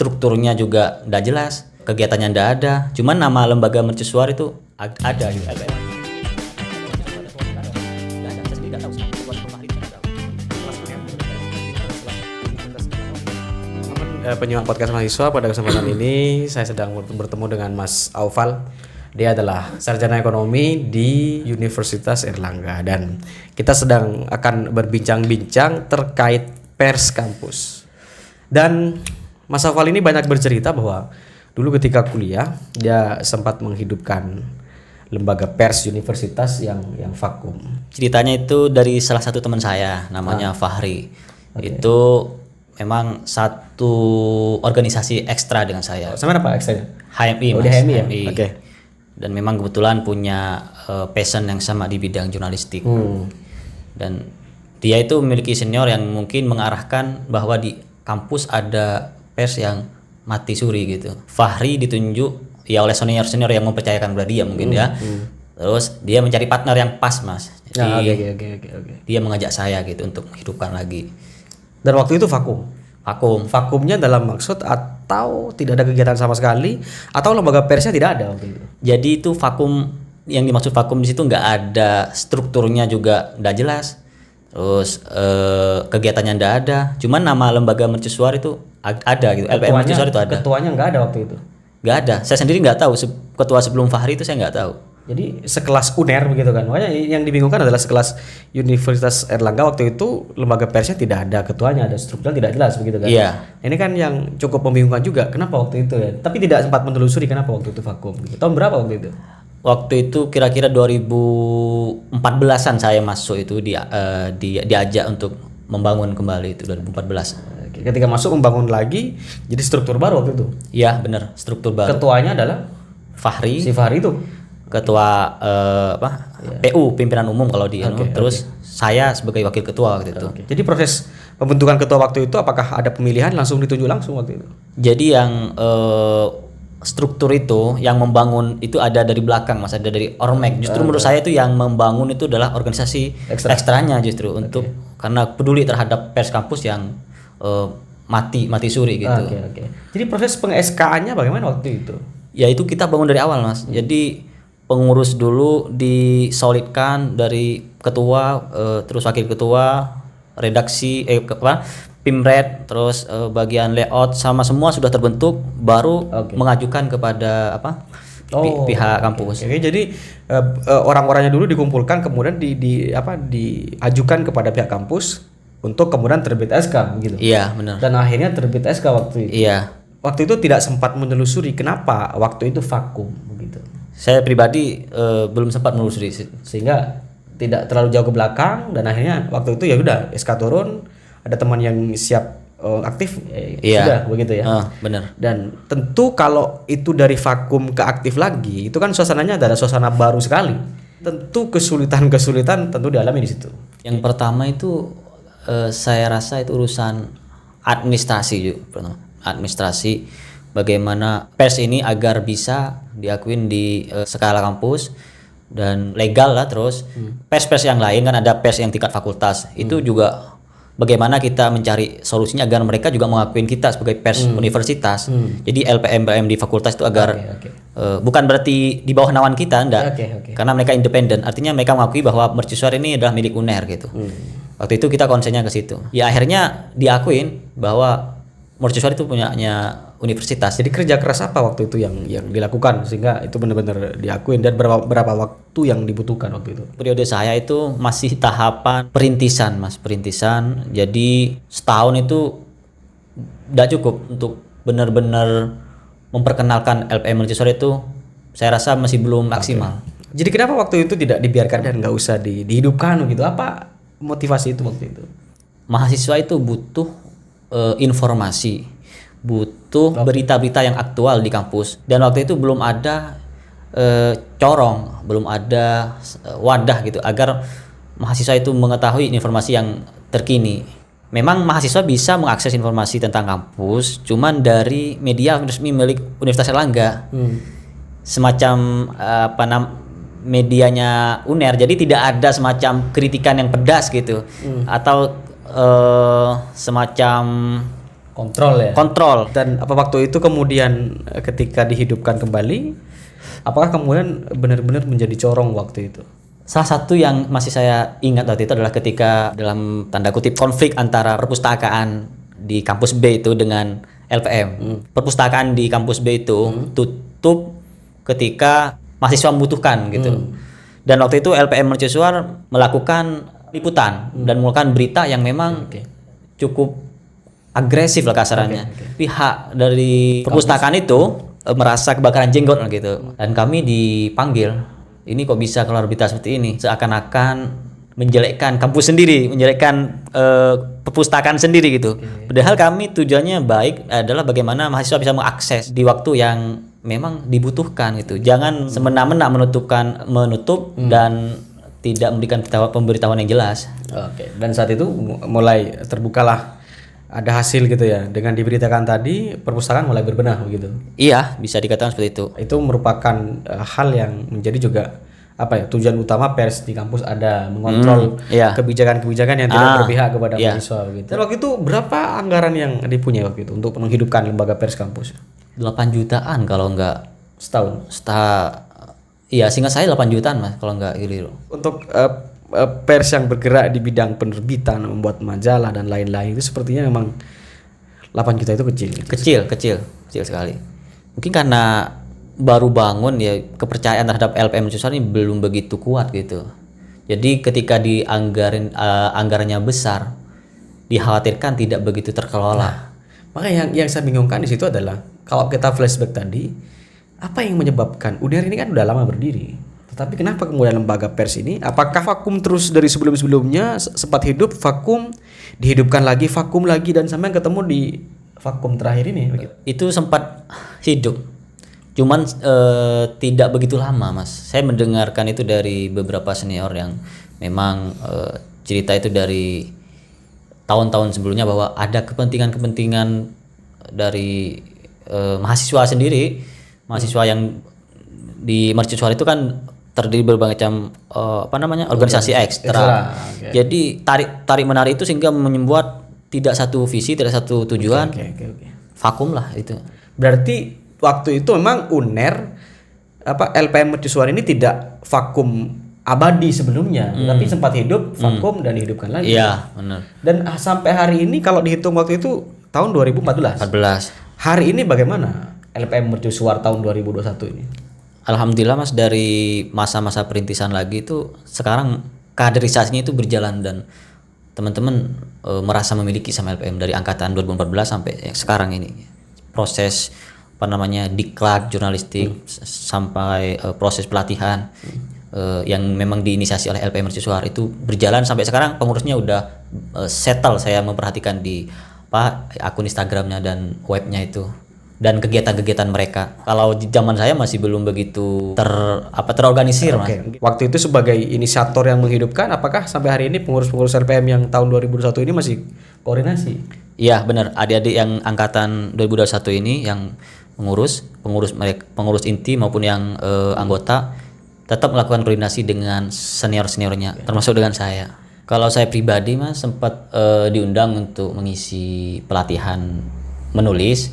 strukturnya juga nggak jelas, kegiatannya nggak ada. Cuman nama lembaga mercusuar itu ada gitu. Penyimak podcast mahasiswa, pada kesempatan ini saya sedang bertemu dengan Mas Aufal. Dia adalah sarjana ekonomi di Universitas Airlangga dan kita sedang akan berbincang-bincang terkait pers kampus. Dan Mas Aufal ini banyak bercerita bahwa dulu ketika kuliah dia sempat menghidupkan lembaga pers universitas yang vakum. Ceritanya itu dari salah satu teman saya, namanya Fahri. Itu memang satu organisasi ekstra dengan saya. Sama apa ekstranya? HMI, Mas. HMI. Ya? Oke. Dan memang kebetulan punya passion yang sama di bidang jurnalistik. Dan dia itu memiliki senior yang mungkin mengarahkan bahwa di kampus ada pers yang mati suri gitu. Fahri ditunjuk ya oleh senior yang mempercayakan pada dia mungkin ya. Terus dia mencari partner yang pas, Mas. Jadi dia mengajak saya gitu untuk menghidupkan lagi. Dan waktu itu vakum. Vakumnya dalam maksud atau tidak ada kegiatan sama sekali atau lembaga persnya tidak ada waktu itu. Jadi itu vakum, yang dimaksud vakum di situ nggak ada strukturnya juga nggak jelas. Terus kegiatannya nggak ada. Cuman nama lembaga mercusuar itu ada gitu. LPM mercusuar itu ada. Ketuanya nggak ada waktu itu. Nggak ada. Saya sendiri nggak tahu. Ketua sebelum Fahri itu saya nggak tahu. Jadi sekelas UNER begitu kan. Makanya yang dibingungkan adalah sekelas Universitas Airlangga waktu itu lembaga persnya tidak ada ketuanya, ada strukturnya tidak jelas begitu kan. Iya. Ini kan yang cukup membingungkan juga. Kenapa waktu itu ya? Tapi tidak sempat menelusuri kenapa waktu itu vakum. Gitu. Tahun berapa waktu itu? Waktu itu kira-kira 2014-an saya masuk itu diajak untuk membangun kembali itu 2014. Ketika masuk membangun lagi jadi struktur baru waktu itu. Iya, benar, struktur baru. Ketuanya adalah Fahri. Si Fahri itu ketua PU pimpinan umum kalau di terus saya sebagai wakil ketua waktu itu. Jadi proses pembentukan ketua waktu itu apakah ada pemilihan langsung ditunjuk langsung waktu itu? Jadi yang struktur itu yang membangun itu ada dari belakang, Mas, ada dari Ormek. Justru menurut saya itu yang membangun itu adalah organisasi ekstranya justru untuk karena peduli terhadap pers kampus yang mati suri gitu. Jadi proses peng-SK-nya bagaimana waktu itu? Ya itu kita bangun dari awal, Mas. Jadi pengurus dulu disolidkan dari ketua, terus wakil ketua, redaksi, Pimred, terus bagian layout sama semua sudah terbentuk, baru mengajukan kepada pihak kampus. Jadi orang-orangnya dulu dikumpulkan, kemudian diajukan kepada pihak kampus untuk kemudian terbit SK gitu. Iya, benar. Dan akhirnya terbit SK waktu itu. Iya. Waktu itu tidak sempat menelusuri kenapa waktu itu vakum begitu. Saya pribadi belum sempat menelusuri sehingga tidak terlalu jauh ke belakang dan akhirnya waktu itu ya udah SK turun, ada teman yang siap aktif sudah begitu ya. Benar. Dan tentu kalau itu dari vakum ke aktif lagi itu kan suasananya adalah suasana baru sekali. Tentu kesulitan tentu dialami di situ. Yang pertama itu saya rasa itu urusan administrasi juga. Administrasi bagaimana pers ini agar bisa diakuin di skala kampus dan legal lah. Terus pers-pers yang lain kan ada pers yang tingkat fakultas itu juga bagaimana kita mencari solusinya agar mereka juga mengakuin kita sebagai pers universitas. Jadi LPM di fakultas itu agar bukan berarti di bawah naungan kita enggak. Karena mereka independen, artinya mereka mengakui bahwa mercusuar ini adalah milik UNER gitu. Waktu itu kita konsennya ke situ. Ya akhirnya diakuin bahwa mercusuar itu punyanya universitas. Jadi kerja keras apa waktu itu yang dilakukan sehingga itu benar-benar diakuin dan berapa waktu yang dibutuhkan waktu itu? Periode saya itu masih tahapan perintisan, Mas, perintisan. Jadi setahun itu tidak cukup untuk benar-benar memperkenalkan LPM mercusuar itu. Saya rasa masih belum maksimal. Jadi kenapa waktu itu tidak dibiarkan dan nggak usah dihidupkan gitu? Apa motivasi itu waktu itu? Mahasiswa itu butuh informasi, butuh berita-berita yang aktual di kampus, dan waktu itu belum ada belum ada wadah gitu agar mahasiswa itu mengetahui informasi yang terkini. Memang mahasiswa bisa mengakses informasi tentang kampus cuman dari media resmi milik Universitas Airlangga. Semacam medianya UNER, jadi tidak ada semacam kritikan yang pedas gitu atau semacam Kontrol ya. kontrol. Dan apa waktu itu kemudian ketika dihidupkan kembali, apakah kemudian benar-benar menjadi corong waktu itu? Salah satu yang masih saya ingat waktu itu adalah ketika dalam tanda kutip konflik antara perpustakaan di kampus B itu dengan LPM. Perpustakaan di kampus B itu tutup ketika mahasiswa membutuhkan gitu. Dan waktu itu LPM Mercusuar melakukan liputan dan melakukan berita yang memang cukup agresif lah kasarannya. Pihak dari perpustakaan itu merasa kebakaran jenggot lah gitu. Dan kami dipanggil, ini kok bisa keluar berita seperti ini? Seakan-akan menjelekkan kampus sendiri, menjelekkan perpustakaan sendiri gitu. Padahal kami tujuannya baik adalah bagaimana mahasiswa bisa mengakses di waktu yang memang dibutuhkan gitu. Jangan semena-mena menutup dan tidak memberikan pemberitahuan yang jelas. Oke. Dan saat itu mulai terbukalah ada hasil gitu ya. Dengan diberitakan tadi, perpustakaan mulai berbenah begitu. Iya, bisa dikatakan seperti itu. Itu merupakan hal yang menjadi juga apa ya, tujuan utama pers di kampus ada mengontrol iya. kebijakan-kebijakan yang tidak berpihak kepada iya. mahasiswa begitu. Dan waktu itu berapa anggaran yang dipunyai waktu itu untuk menghidupkan lembaga pers kampus? 8 jutaan kalau enggak Setahun. Iya, seingat saya 8 jutaan Mas kalau enggak keliru. Untuk pers yang bergerak di bidang penerbitan, membuat majalah dan lain-lain itu sepertinya memang 8 juta itu kecil. Kecil sekali. Mungkin karena baru bangun ya, kepercayaan terhadap LPM Mercusuar ini belum begitu kuat gitu. Jadi ketika anggarannya besar, dikhawatirkan tidak begitu terkelola. Maka yang saya bingungkan di situ adalah kalau kita flashback tadi, apa yang menyebabkan UNER ini kan udah lama berdiri, tetapi kenapa kemudian lembaga pers ini apakah vakum terus dari sebelum-sebelumnya, sempat hidup, vakum, dihidupkan lagi, vakum lagi, dan sampai ketemu di vakum terakhir ini begitu. Itu sempat hidup, cuman tidak begitu lama Mas. Saya mendengarkan itu dari beberapa senior yang memang cerita itu dari tahun-tahun sebelumnya bahwa ada kepentingan dari mahasiswa sendiri, mahasiswa yang di Mercusuar itu kan terdiri berbagai macam organisasi ekstra. Okay. Jadi tarik menarik itu sehingga membuat tidak satu visi, tidak satu tujuan. Okay. Vakum lah itu. Berarti waktu itu memang UNER LPM Mercusuar ini tidak vakum abadi sebelumnya, tapi sempat hidup, vakum dan dihidupkan lagi. Iya, benar. Dan sampai hari ini kalau dihitung waktu itu tahun 2014. 14. Hari ini bagaimana LPM Mercusuar tahun 2021 ini? Alhamdulillah Mas, dari masa-masa perintisan lagi itu sekarang kaderisasinya itu berjalan dan teman-teman merasa memiliki sama LPM dari angkatan 2014 sampai sekarang ini. Proses diklat jurnalistik sampai proses pelatihan yang memang diinisiasi oleh LPM Mercusuar itu berjalan sampai sekarang. Pengurusnya udah settle, saya memperhatikan di akun Instagramnya dan webnya itu, dan kegiatan-kegiatan mereka. Kalau di zaman saya masih belum begitu terorganisir Mas. Waktu itu sebagai inisiator yang menghidupkan, apakah sampai hari ini pengurus-pengurus LPM yang tahun 2021 ini masih koordinasi? Iya benar, adik-adik yang angkatan 2021 ini yang pengurus inti maupun yang anggota tetap melakukan koordinasi dengan senior-seniornya, termasuk dengan saya. Kalau saya pribadi Mas sempat diundang untuk mengisi pelatihan menulis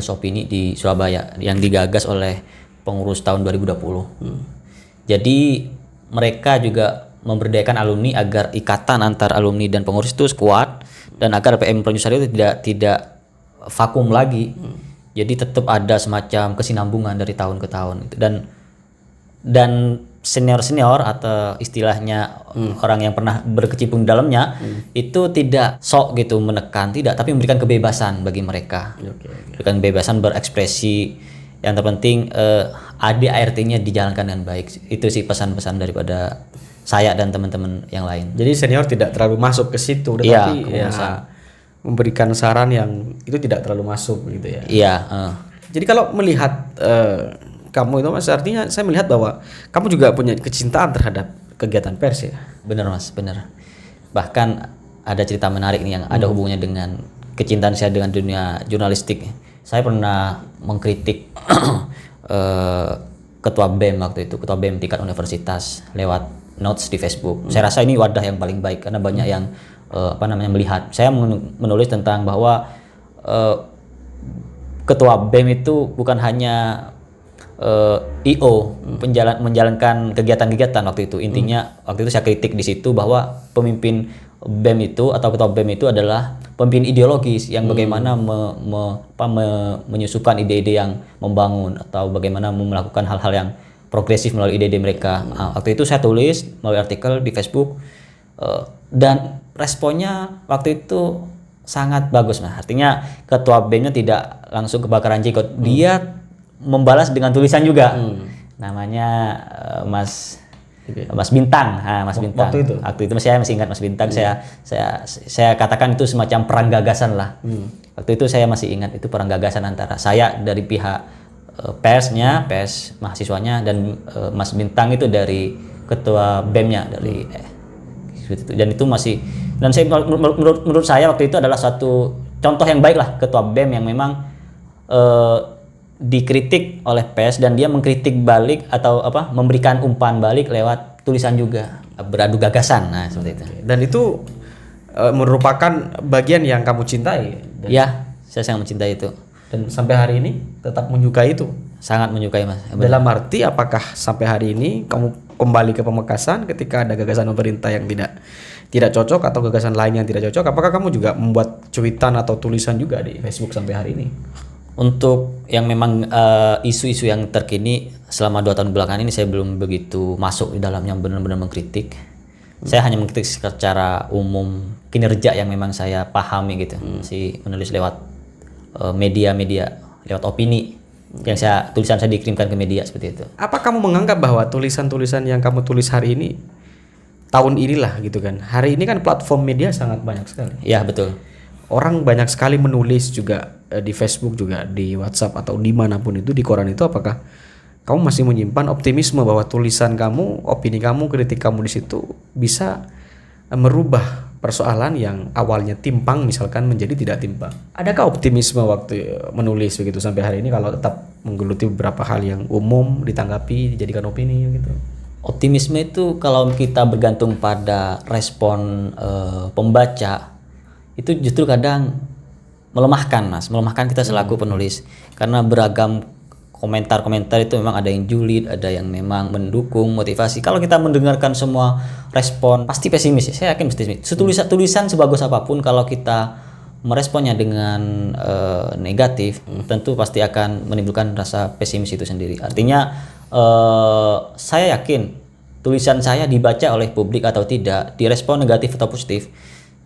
opini di Surabaya yang digagas oleh pengurus tahun 2020. Jadi mereka juga memberdayakan alumni agar ikatan antar alumni dan pengurus itu kuat dan agar LPM Mercusuar itu tidak vakum lagi. Jadi tetap ada semacam kesinambungan dari tahun ke tahun itu. Dan senior atau istilahnya orang yang pernah berkecimpung di dalamnya itu tidak sok gitu menekan, tidak, tapi memberikan kebebasan bagi mereka. Berikan kebebasan berekspresi. Yang terpenting ADART-nya dijalankan dengan baik. Itu sih pesan-pesan daripada saya dan teman-teman yang lain. Jadi senior tidak terlalu masuk ke situ, tetapi memberikan saran yang itu tidak terlalu masuk gitu ya. Iya. Jadi kalau melihat kamu itu Mas, artinya saya melihat bahwa kamu juga punya kecintaan terhadap kegiatan pers ya. Benar Mas, benar. Bahkan ada cerita menarik nih yang ada hubungannya dengan kecintaan saya dengan dunia jurnalistik. Saya pernah mengkritik ketua BEM waktu itu, ketua BEM tingkat universitas lewat notes di Facebook. Saya rasa ini wadah yang paling baik karena banyak yang melihat. Saya menulis tentang bahwa eh, ketua BEM itu bukan hanya IO menjalankan kegiatan-kegiatan waktu itu. Intinya waktu itu saya kritik di situ bahwa pemimpin BEM itu atau ketua BEM itu adalah pemimpin ideologis yang bagaimana menyusupan ide-ide yang membangun atau bagaimana melakukan hal-hal yang progresif melalui ide-ide mereka. Nah, waktu itu saya tulis melalui artikel di Facebook dan responnya waktu itu sangat bagus, Mas. Artinya ketua BEM-nya tidak langsung kebakaran jenggot. Dia membalas dengan tulisan juga. Namanya Mas Bintang. Mas Bintang. Waktu itu saya masih ingat Mas Bintang. Saya katakan itu semacam perang gagasan lah. Waktu itu saya masih ingat itu perang gagasan antara saya dari pihak persnya, pers mahasiswanya, dan Mas Bintang itu dari ketua BEM-nya dari dan itu masih, dan saya menurut saya waktu itu adalah satu contoh yang baik lah ketua BEM yang memang dikritik oleh pers dan dia mengkritik balik atau memberikan umpan balik lewat tulisan juga, beradu gagasan. Nah, seperti itu. Dan itu merupakan bagian yang kamu cintai. Ya, saya sangat mencintai itu. Dan sampai hari ini tetap menyukai itu. Sangat menyukai, Mas. Dalam arti apakah sampai hari ini kamu kembali ke Pamekasan ketika ada gagasan pemerintah yang tidak cocok atau gagasan lain yang tidak cocok, apakah kamu juga membuat cuitan atau tulisan juga di Facebook sampai hari ini? Untuk yang memang isu-isu yang terkini selama 2 tahun belakangan ini saya belum begitu masuk di dalamnya benar-benar mengkritik. Saya hanya mengkritik secara umum kinerja yang memang saya pahami gitu. Masih menulis lewat media-media, lewat opini yang tulisan saya dikirimkan ke media seperti itu. Apa kamu menganggap bahwa tulisan-tulisan yang kamu tulis hari ini tahun inilah gitu kan? Hari ini kan platform media sangat banyak sekali. Ya, betul. Orang banyak sekali menulis juga di Facebook juga, di WhatsApp atau dimanapun itu, di koran itu. Apakah kamu masih menyimpan optimisme bahwa tulisan kamu, opini kamu, kritik kamu di situ bisa merubah persoalan yang awalnya timpang misalkan menjadi tidak timpang? Adakah optimisme waktu menulis begitu sampai hari ini kalau tetap menggeluti beberapa hal yang umum ditanggapi, dijadikan opini gitu? Optimisme itu kalau kita bergantung pada respon pembaca itu justru kadang melemahkan, Mas, melemahkan kita selaku penulis, karena beragam komentar-komentar itu memang ada yang julid, ada yang memang mendukung, motivasi. Kalau kita mendengarkan semua respon pasti pesimis. Saya yakin pesimis. Tulisan sebagus apapun kalau kita meresponnya dengan negatif, tentu pasti akan menimbulkan rasa pesimis itu sendiri. Artinya saya yakin tulisan saya dibaca oleh publik atau tidak, direspon negatif atau positif,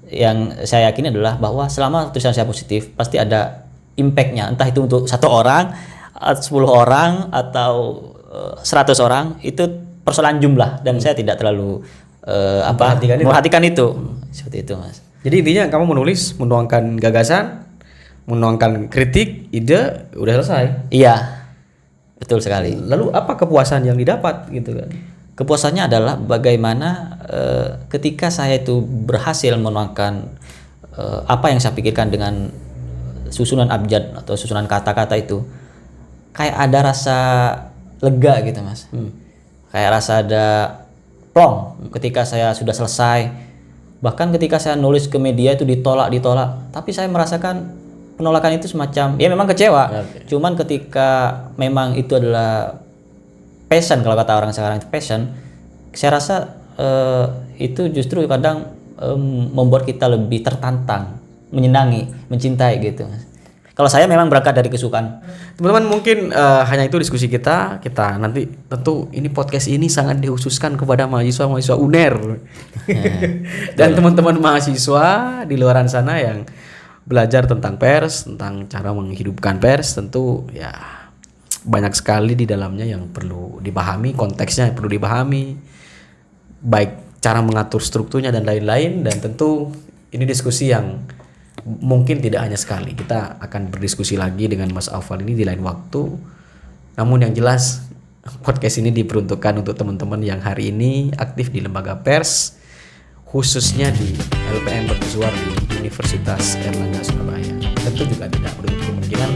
yang saya yakin adalah bahwa selama tulisan saya positif pasti ada impact-nya, entah itu untuk 1 orang, 10 orang atau 100 orang, itu persoalan jumlah dan saya tidak terlalu memperhatikan itu. Seperti itu, Mas. Jadi intinya kamu menulis, menuangkan gagasan, menuangkan kritik, ide, udah selesai. Iya, betul sekali. Lalu apa kepuasan yang didapat gitu kan? Kepuasannya adalah bagaimana ketika saya itu berhasil menuangkan apa yang saya pikirkan dengan susunan abjad atau susunan kata-kata itu, kayak ada rasa lega gitu, Mas. Kayak rasa ada plong ketika saya sudah selesai. Bahkan ketika saya nulis ke media itu ditolak, tapi saya merasakan penolakan itu semacam, ya memang kecewa. Cuman ketika memang itu adalah passion, kalau kata orang sekarang itu passion, saya rasa itu justru kadang membuat kita lebih tertantang, menyenangi, mencintai gitu, Mas. Kalau saya memang berangkat dari kesukaan. Teman-teman, mungkin hanya itu diskusi kita nanti. Tentu ini podcast ini sangat dikhususkan kepada mahasiswa UNER dan teman-teman mahasiswa di luaran sana yang belajar tentang pers, tentang cara menghidupkan pers. Tentu ya banyak sekali di dalamnya yang perlu dipahami, konteksnya perlu dipahami, baik cara mengatur strukturnya dan lain-lain. Dan tentu ini diskusi yang mungkin tidak hanya sekali. Kita akan berdiskusi lagi dengan Mas Aufal ini di lain waktu. Namun yang jelas podcast ini diperuntukkan untuk teman-teman yang hari ini aktif di lembaga pers, khususnya di LPM Mercusuar di Universitas Erlangga Surabaya. Tentu juga tidak menutup kemungkinan